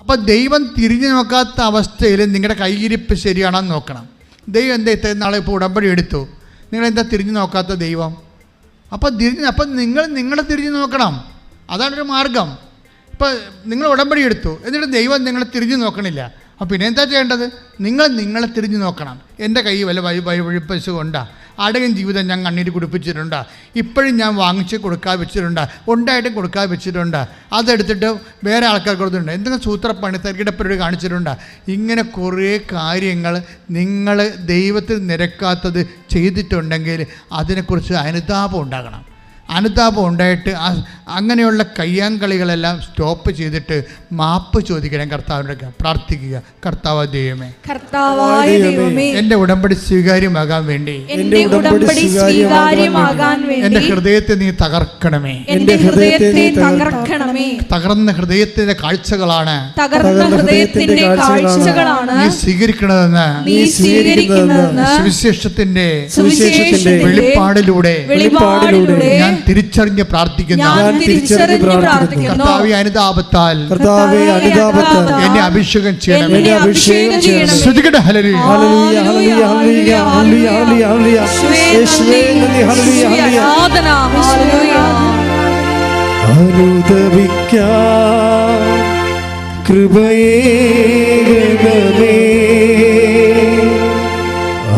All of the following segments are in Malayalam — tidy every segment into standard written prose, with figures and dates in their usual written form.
അപ്പോൾ ദൈവം തിരിഞ്ഞു നോക്കാത്ത അവസ്ഥയിൽ നിങ്ങളുടെ കൈയിരിപ്പ് ശരിയാണെന്ന് നോക്കണം. ദൈവം എന്താ ഇത്രയും നാളെ ഇപ്പോൾ ഉടമ്പടി എടുത്തു, നിങ്ങളെന്താ തിരിഞ്ഞു നോക്കാത്ത ദൈവം? അപ്പം നിങ്ങൾ തിരിഞ്ഞു നോക്കണം. അതാണൊരു മാർഗം. ഇപ്പം നിങ്ങൾ ഉടമ്പടി എടുത്തു, എന്നിട്ട് ദൈവം നിങ്ങളെ തിരിഞ്ഞു നോക്കണില്ല. അപ്പോൾ പിന്നെ എന്താ ചെയ്യേണ്ടത്? നിങ്ങളെ തിരിഞ്ഞു നോക്കണം. എൻ്റെ കൈ വല്ല വഴിപ്പശു കൊണ്ടാ, ആടെയും ജീവിതം ഞാൻ കണ്ണീര് കുടിപ്പിച്ചിട്ടുണ്ടാ, ഇപ്പോഴും ഞാൻ വാങ്ങിച്ച് കൊടുക്കാതെ വെച്ചിട്ടുണ്ടാ, ഉണ്ടായിട്ടും കൊടുക്കാതെ വെച്ചിട്ടുണ്ടാ, അതെടുത്തിട്ട് വേറെ ആൾക്കാർ കൊടുത്തിട്ടുണ്ട്, എന്തെങ്കിലും സൂത്രപ്പണി തരികിടപ്പരോട് കാണിച്ചിട്ടുണ്ടാ. ഇങ്ങനെ കുറേ കാര്യങ്ങൾ നിങ്ങൾ ദൈവത്തിൽ നിരക്കാത്തത് ചെയ്തിട്ടുണ്ടെങ്കിൽ അതിനെക്കുറിച്ച് അനുതാപം ഉണ്ടാകണം. അനുതാപം ഉണ്ടായിട്ട് അങ്ങനെയുള്ള കയ്യാങ്കളികളെല്ലാം സ്റ്റോപ്പ് ചെയ്തിട്ട് മാപ്പ് ചോദിക്കണം, കർത്താവിനോട് പ്രാർത്ഥിക്കുക. കർത്താവ് ദൈവമേ, എൻ്റെ ഉടമ്പടി സ്വീകാര്യമാകാൻ വേണ്ടി എൻ്റെ ഹൃദയത്തെ നീ തകർക്കണമേ. തകർന്ന ഹൃദയത്തിന്റെ കാഴ്ചകളാണ് നീ സ്വീകരിക്കണമെന്ന് സുവിശേഷത്തിന്റെ വെളിപ്പാടിലൂടെ ഞാൻ തിരിച്ചറിഞ്ഞ് പ്രാർത്ഥിക്കുന്നു. കർത്താവേ, അനുതാപത്താൽ എന്നെ അഭിഷേകം ചെയ്യണമേ. ശ്രുതികട ഹല്ലേലൂയ, ഹല്ലേലൂയ, ഹല്ലേലൂയ, ഹല്ലേലൂയ, ഹല്ലേലൂയ, യേശുവേ നന്ദി, ഹല്ലേലൂയ, ഹല്ലേലൂയ. അനുദപിക്കാൻ കൃപയേകണമേ,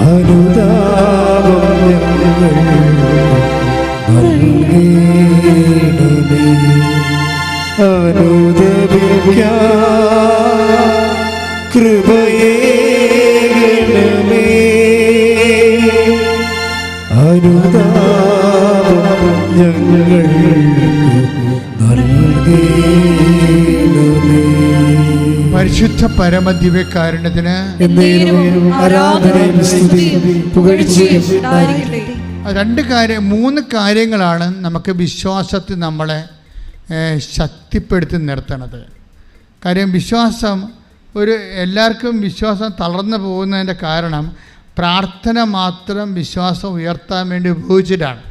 അനുതാപം കൃപയേകണമേ, അനുതാപം ഞങ്ങൾക്ക് നൽകണമേ. പരിശുദ്ധ പരമദിവ്യകാരുണ്യത്തിന് മൂന്ന് കാര്യങ്ങളാണ് നമുക്ക് വിശ്വാസത്തിൽ നമ്മളെ ശക്തിപ്പെടുത്തി നിർത്തണത്. കാര്യം വിശ്വാസം എല്ലാവർക്കും വിശ്വാസം തളർന്നു പോകുന്നതിൻ്റെ കാരണം പ്രാർത്ഥന മാത്രം വിശ്വാസം ഉയർത്താൻ വേണ്ടി ഉപയോഗിച്ചിട്ടാണ്.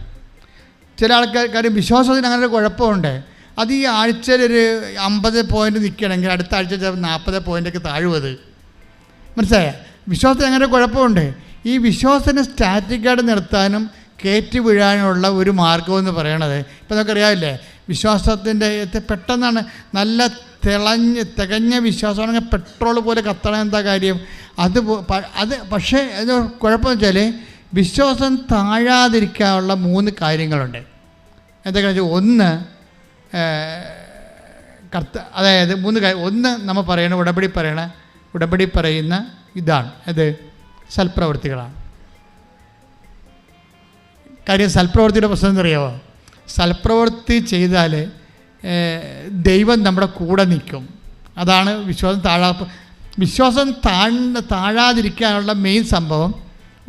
ചില കാര്യം വിശ്വാസത്തിന് അങ്ങനെ ഒരു കുഴപ്പമുണ്ട്. അത് ഈ ആഴ്ചയിലൊരു 50 പോയിൻ്റ് നിൽക്കണമെങ്കിൽ അടുത്ത ആഴ്ച 40 പോയിൻ്റൊക്കെ താഴുവത്. മനസ്സിലായ? വിശ്വാസത്തിന് അങ്ങനെ കുഴപ്പമുണ്ട്. ഈ വിശ്വാസത്തിന് സ്റ്റാറ്റിക്കായിട്ട് നിർത്താനും കയറ്റി വീഴാനുള്ള ഒരു മാർഗമെന്ന് പറയണത് ഇപ്പം നമുക്കറിയാമില്ലേ, വിശ്വാസത്തിൻ്റെ പെട്ടെന്നാണ് നല്ല തികഞ്ഞ വിശ്വാസമാണെങ്കിൽ പെട്രോൾ പോലെ കത്തണം. എന്താ കാര്യം? അത് പക്ഷേ അത് കുഴപ്പമെന്ന് വെച്ചാൽ വിശ്വാസം താഴാതിരിക്കാനുള്ള 3 കാര്യങ്ങളുണ്ട്. എന്തൊക്കെയാണെന്ന് വെച്ചാൽ, ഒന്ന് അതായത് 3 കാര്യം. ഒന്ന് നമ്മൾ ഉടമ്പടി പറയുന്ന ഇതാണ്, അത് സൽപ്രവൃത്തികളാണ്. കാര്യം സൽപ്രവൃത്തിയുടെ പ്രശ്നം എന്നറിയാമോ? സൽപ്രവൃത്തി ചെയ്താൽ ദൈവം നമ്മുടെ കൂടെ നിൽക്കും. അതാണ് വിശ്വാസം താഴാതിരിക്കാനുള്ള മെയിൻ സംഭവം.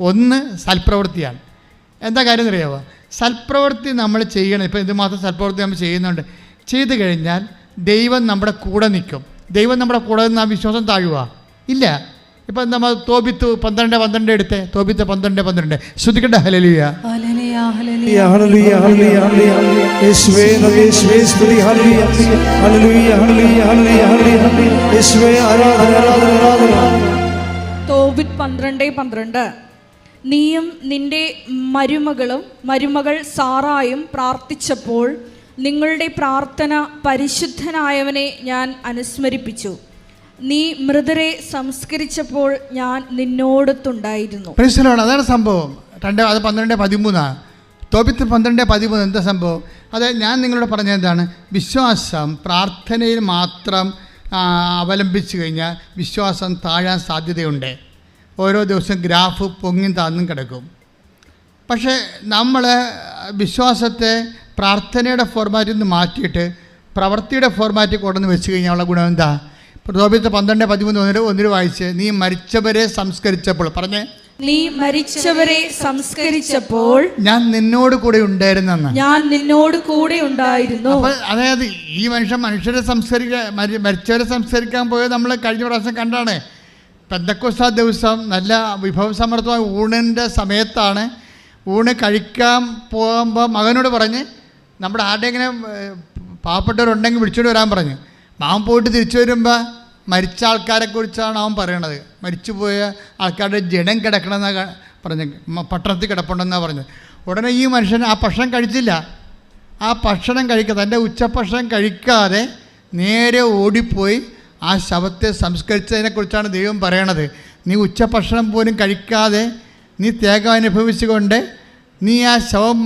ഒന്ന് സൽപ്രവൃത്തിയാണ്. എന്താ കാര്യം എന്നറിയാമോ? സൽപ്രവൃത്തി നമ്മൾ ചെയ്യണം. ഇപ്പോൾ എന്തുമാത്രം സൽപ്രവൃത്തി നമ്മൾ ചെയ്യുന്നുണ്ട്, ചെയ്തു കഴിഞ്ഞാൽ ദൈവം നമ്മുടെ കൂടെ നിൽക്കും. ദൈവം നമ്മുടെ കൂടെ നിന്ന് ആ വിശ്വാസം താഴുക ഇല്ല. ഇപ്പം നമ്മൾ തോബിത്ത് 12:12 എടുത്തേ. തോബിത്ത് 12:12 ശ്രുതിക്കട്ടെ. ഹല്ലേലൂയ, ഹല്ലേലൂയ, ഹല്ലേലൂയ, ഹല്ലേലൂയ, ഹല്ലേലൂയ, യേശുവേ യേശുവേ സ്തുതി, ഹല്ലേലൂയ, ഹല്ലേലൂയ, ഹല്ലേലൂയ, ഹല്ലേലൂയ, യേശുവേ ആരാധന, ആരാധന, ആരാധന. തോബിത്ത് 12:12 നീയും നിന്റെ മരുമകൾ സാറായും പ്രാർത്ഥിച്ചപ്പോൾ നിങ്ങളുടെ പ്രാർത്ഥന പരിശുദ്ധനായവനെ ഞാൻ അനുസ്മരിപ്പിച്ചു. നീ മൃതരെ സംസ്കരിച്ചപ്പോൾ ഞാൻ നിന്നോടൊത്തുണ്ടായിരുന്നു. അതാണ് സംഭവം. 12:13 തോബിത്ത് 12:13 എന്താ സംഭവം? അതായത് ഞാൻ നിങ്ങളോട് പറഞ്ഞത് എന്താണ്? വിശ്വാസം പ്രാർത്ഥനയിൽ മാത്രം അവലംബിച്ചു കഴിഞ്ഞാൽ വിശ്വാസം താഴാൻ സാധ്യതയുണ്ട്. ഓരോ ദിവസം ഗ്രാഫ് പൊങ്ങി താന്നും കിടക്കും. പക്ഷേ നമ്മൾ വിശ്വാസത്തെ പ്രാർത്ഥനയുടെ ഫോർമാറ്റിൽ നിന്ന് മാറ്റിയിട്ട് പ്രവൃത്തിയുടെ ഫോർമാറ്റിൽ കൊണ്ടുവന്ന് വെച്ച് കഴിഞ്ഞാൽ ഗുണം എന്താ? തോബിത്ത് 12:13 ഒന്നിന് വായിച്ച്, നീ മരിച്ചവരെ സംസ്കരിച്ചപ്പോൾ പറഞ്ഞേ, നീ മരിച്ചവരെ സംസ്കരിച്ചപ്പോൾ ഞാൻ നിന്നോട് കൂടെ ഉണ്ടായിരുന്നെന്ന്. അപ്പോൾ അതായത് ഈ മനുഷ്യരെ മരിച്ചവരെ സംസ്കരിക്കാൻ പോയത് നമ്മൾ കഴിഞ്ഞ പ്രാവശ്യം കണ്ടാണ്. പെന്തക്കോസ്താ ദിവസം നല്ല വിഭവസമൃദ്ധമായ ഊണിൻ്റെ സമയത്താണ്. ഊണ് കഴിക്കാൻ പോകുമ്പോൾ മകനോട് പറഞ്ഞ്, നമ്മുടെ ആരുടെയെങ്കിലും പാവപ്പെട്ടവരുണ്ടെങ്കിൽ വിളിച്ചോണ്ട് വരാൻ പറഞ്ഞു. മാവൻ പോയിട്ട് തിരിച്ചു വരുമ്പോൾ മരിച്ച ആൾക്കാരെക്കുറിച്ചാണ് അവൻ പറയണത്. മരിച്ചുപോയ ആൾക്കാരുടെ ജഡം കിടക്കണമെന്നാണ് പറഞ്ഞത്, പട്ടണത്തിൽ കിടപ്പുണ്ടെന്നാണ് പറഞ്ഞത്. ഉടനെ ഈ മനുഷ്യൻ ആ ഭക്ഷണം കഴിച്ചില്ല. ആ ഭക്ഷണം കഴിക്കാതെ, തൻ്റെ ഉച്ചഭക്ഷണം കഴിക്കാതെ നേരെ ഓടിപ്പോയി ആ ശവത്തെ സംസ്കരിച്ചതിനെക്കുറിച്ചാണ് ദൈവം പറയണത്. നീ ഉച്ചഭക്ഷണം പോലും കഴിക്കാതെ നീ ത്യാഗം അനുഭവിച്ചുകൊണ്ട് നീ ആ ശവം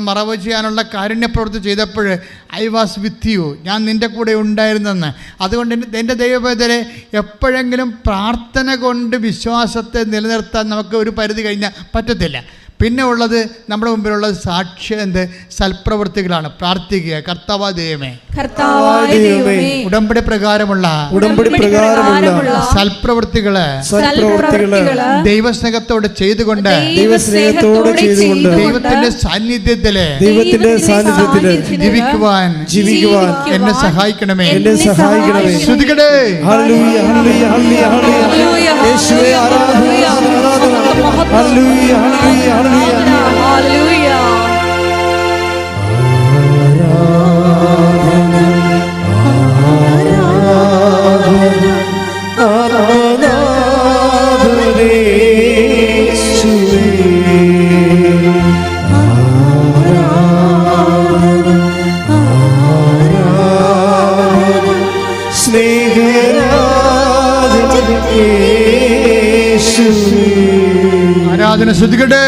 മറവ് ചെയ്യാനുള്ള കാരുണ്യപ്രവൃത്തി ചെയ്തപ്പോൾ ഐ വാസ് വിത്ത് യു, ഞാൻ നിൻ്റെ കൂടെ ഉണ്ടായിരുന്നെന്ന്. അതുകൊണ്ട് എൻ്റെ ദൈവവേദനെ എപ്പോഴെങ്കിലും പ്രാർത്ഥന കൊണ്ട് വിശ്വാസത്തെ നിലനിർത്താൻ നമുക്ക് ഒരു പരിധി കഴിഞ്ഞാൽ പറ്റത്തില്ല. പിന്നെ ഉള്ളത് നമ്മുടെ മുമ്പിലുള്ള സാക്ഷ്യം സൽപ്രവൃത്തികളാണ്. പ്രാർത്ഥിക്കുക, കർത്താവായ ദൈവമേ, ഉടമ്പടി പ്രകാരമുള്ള സൽപ്രവൃത്തികള് ദൈവസ്നേഹത്തോടെ ചെയ്തുകൊണ്ട് ദൈവത്തിന്റെ സാന്നിധ്യത്തില് ജീവിക്കുവാൻ എന്നെ സഹായിക്കണമേ. ശ്രുതികടേ ആരാധന ശ്രദ്ധിക്കട്ടെ.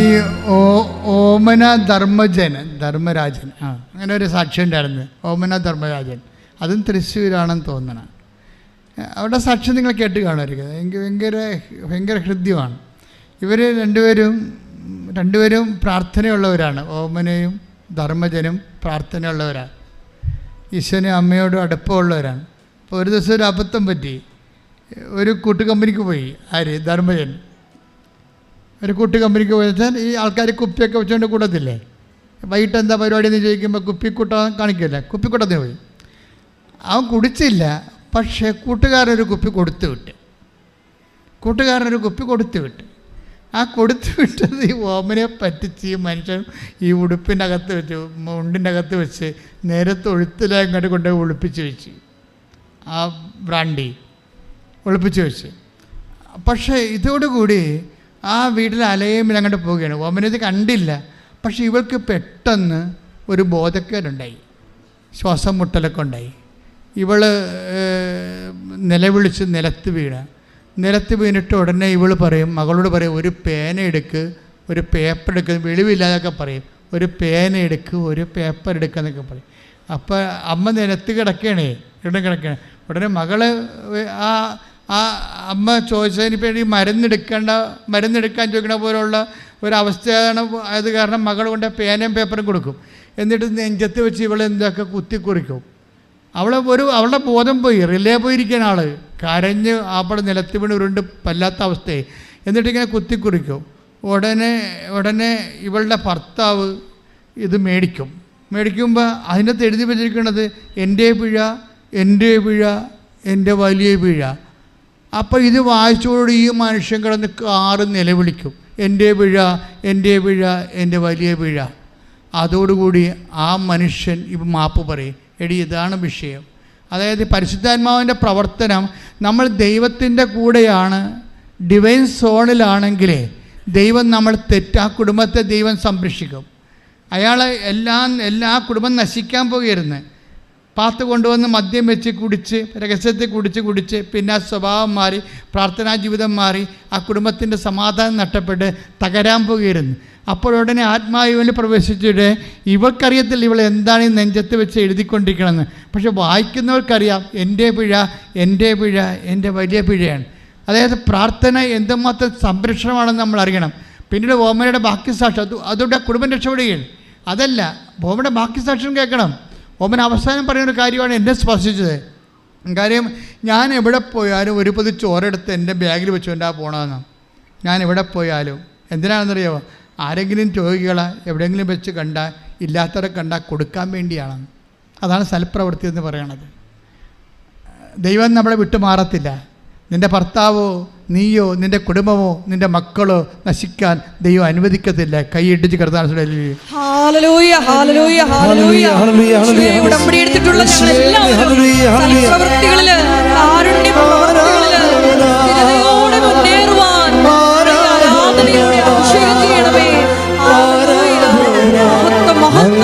ഈ ഓമന ധർമ്മരാജൻ അങ്ങനെ ഒരു സാക്ഷി ഉണ്ടായിരുന്നു, ഓമന ധർമ്മരാജൻ. അതും തൃശ്ശൂരാണെന്ന് തോന്നണം. അവിടെ സാക്ഷ്യം നിങ്ങൾ കേട്ട് കാണുമായിരിക്കും. എനിക്ക് ഭയങ്കര ഹൃദ്യമാണ്. ഇവർ രണ്ടുപേരും പ്രാർത്ഥനയുള്ളവരാണ്. ഓമനയും ധർമ്മജനും പ്രാർത്ഥനയുള്ളവരാണ്. ഈശ്വരനും അമ്മയോടും അടുപ്പമുള്ളവരാണ്. അപ്പോൾ ഒരു ദിവസം ഒരു അബദ്ധം പറ്റി. ഒരു കൂട്ടുകമ്പനിക്ക് പോയി. ധർമ്മജൻ ഒരു കൂട്ടുകമ്പനിക്ക് പോയി വെച്ചാൽ ഈ ആൾക്കാർ കുപ്പിയൊക്കെ വെച്ചുകൊണ്ട് കൂടത്തില്ലേ. വൈകിട്ട് എന്താ പരിപാടി എന്ന് ചോദിക്കുമ്പോൾ കുപ്പിക്കൂട്ടം കാണിക്കില്ല. കുപ്പിക്കൂട്ടത്തിന് പോയി. അവൻ കുടിച്ചില്ല, പക്ഷേ കൂട്ടുകാരനൊരു കുപ്പി കൊടുത്തു വിട്ട്. ആ കൊടുത്തു വിട്ടത് ഈ ഓമനെ പറ്റിച്ച് ഈ മനുഷ്യൻ ഈ ഉടുപ്പിൻ്റെ അകത്ത് വെച്ച്, മുണ്ടിൻ്റെ അകത്ത് വെച്ച് നേരെ തൊഴുത്തിലങ്ങോട്ട് കൊണ്ടുപോയി ഒളിപ്പിച്ച് വെച്ച്, ആ ബ്രാൻഡി ഒളിപ്പിച്ച് വെച്ച്. പക്ഷേ ഇതോടുകൂടി ആ വീട്ടിൽ അലയുമ്പോൾ അങ്ങോട്ട് പോവുകയാണ്. ഓമനത് കണ്ടില്ല. പക്ഷേ ഇവൾക്ക് പെട്ടെന്ന് ഒരു ബോധക്കേടുണ്ടായി, ശ്വാസം മുട്ടലൊക്കെ ഉണ്ടായി. ഇവൾ നിലവിളിച്ച് നിലത്ത് വീണിട്ട് ഉടനെ മകളോട് പറയും, ഒരു പേന എടുക്ക്, ഒരു പേപ്പർ എടുക്കുക, വെളിവില്ലാതൊക്കെ പറയും. ഒരു പേന എടുക്ക്, ഒരു പേപ്പർ എടുക്കുക എന്നൊക്കെ പറയും. അപ്പോൾ അമ്മ നിലത്ത് കിടക്കുകയാണ്. ഉടനെ മകള് ആ അമ്മ ചോദിച്ചതിനിപ്പോൾ ഈ മരുന്നെടുക്കാൻ ചോദിക്കണ പോലുള്ള ഒരവസ്ഥയാണ്. അത് കാരണം മകൾ കൊണ്ട് പേനയും പേപ്പറും കൊടുക്കും. എന്നിട്ട് നെഞ്ചത്ത് വെച്ച് ഇവളെന്തൊക്കെ കുത്തിക്കുറിക്കും. അവളുടെ ബോധം പോയി, റിലേ പോയിരിക്കുന്ന ആൾ കരഞ്ഞ് അവിടെ നിലത്ത് വീണ് ഉരുണ്ട് പല്ലാത്ത അവസ്ഥയെ. എന്നിട്ടിങ്ങനെ കുത്തിക്കുറിക്കും. ഉടനെ ഇവളുടെ ഭർത്താവ് ഇത് മേടിക്കുമ്പോൾ അതിനകത്ത് എഴുതി വെച്ചിരിക്കുന്നത് എൻ്റെ പിഴ, എൻ്റെ വലിയ പിഴ. അപ്പോൾ ഇത് വായിച്ചോട് ഈ മനുഷ്യൻ കിടന്ന് കാറ് നിലവിളിക്കും, എൻ്റെ പിഴ, എൻ്റെ വലിയ പിഴ. അതോടുകൂടി ആ മനുഷ്യൻ ഇപ്പം മാപ്പ് പറയും. എടി, ഇതാണ് വിഷയം. അതായത് പരിശുദ്ധാത്മാവിൻ്റെ പ്രവർത്തനം, നമ്മൾ ദൈവത്തിൻ്റെ കൂടെയാണ്, ഡിവൈൻ സോണിലാണെങ്കിലേ ദൈവം ആ കുടുംബത്തെ ദൈവം സംരക്ഷിക്കും. അയാൾ എല്ലാ കുടുംബം നശിക്കാൻ പോകുകയായിരുന്നു. പാത്ത് കൊണ്ടുവന്ന് മദ്യം വെച്ച് കുടിച്ച്, രഹസ്യത്തിൽ കുടിച്ച് പിന്നെ ആ സ്വഭാവം മാറി, പ്രാർത്ഥനാ ജീവിതം മാറി, ആ കുടുംബത്തിൻ്റെ സമാധാനം നഷ്ടപ്പെട്ട് തകരാൻ പോകുകയായിരുന്നു. അപ്പോഴുടനെ ആത്മാവിൽ പ്രവേശിച്ചിട്ട് ഇവൾക്കറിയത്തില്ല ഇവൾ എന്താണ് ഈ നെഞ്ചത്ത് വെച്ച് എഴുതിക്കൊണ്ടിരിക്കണമെന്ന്. പക്ഷെ വായിക്കുന്നവർക്കറിയാം എൻ്റെ പിഴ, എൻ്റെ വലിയ പിഴയാണ്. അതായത് പ്രാർത്ഥന എന്തുമാത്രം സംരക്ഷണമാണെന്ന് നമ്മൾ അറിയണം. പിന്നീട് ഓമനയുടെ ബാക്കി സാക്ഷ്യം, അതോടെ കുടുംബം രക്ഷപ്പെടുകയാണ്. അതല്ല, ഓമനയുടെ ബാക്കി സാക്ഷ്യം കേൾക്കണം. ഓമൻ അവസാനം പറയുന്നൊരു കാര്യമാണ് എന്നെ സ്പർശിച്ചത്. കാര്യം, ഞാൻ എവിടെ പോയാലും ഒരു പൊതി ചോറെടുത്ത് എൻ്റെ ബാഗിൽ വെച്ചുകൊണ്ടാണ് പോകണമെന്ന്. ഞാൻ എവിടെ പോയാലും എന്തിനാണെന്നറിയാമോ? ആരെങ്കിലും രോഗികളെ എവിടെയെങ്കിലും വെച്ച് കണ്ടാൽ, ഇല്ലാത്തവരെ കണ്ടാൽ കൊടുക്കാൻ വേണ്ടിയാണ്. അതാണ് സൽപ്രവൃത്തി എന്ന് പറയണത്. ദൈവം നമ്മളെ വിട്ടു മാറത്തില്ല. നിൻ്റെ ഭർത്താവോ നീയോ നിൻ്റെ കുടുംബമോ നിൻ്റെ മക്കളോ നശിക്കാൻ ദൈവം അനുവദിക്കത്തില്ല. കൈയിടിച്ച് കിടത്താൻ ഹല്ലേലൂയ ഹല്ലേലൂയ ഹല്ലേലൂയ. ഉടമ്പടി എടുത്തിട്ടുള്ള ഞങ്ങളെല്ലാവരും സൽപ്രവൃത്തികളില്, കാരുണ്യപ്രവൃത്തികളില് സ്ഥിരതയോടെ മുന്നേറുവാൻ ആരാധനയോടെ അഭിഷേകം ചെയ്യണമേ. ഹല്ലേലൂയ. മഹത്വം മഹത്വം.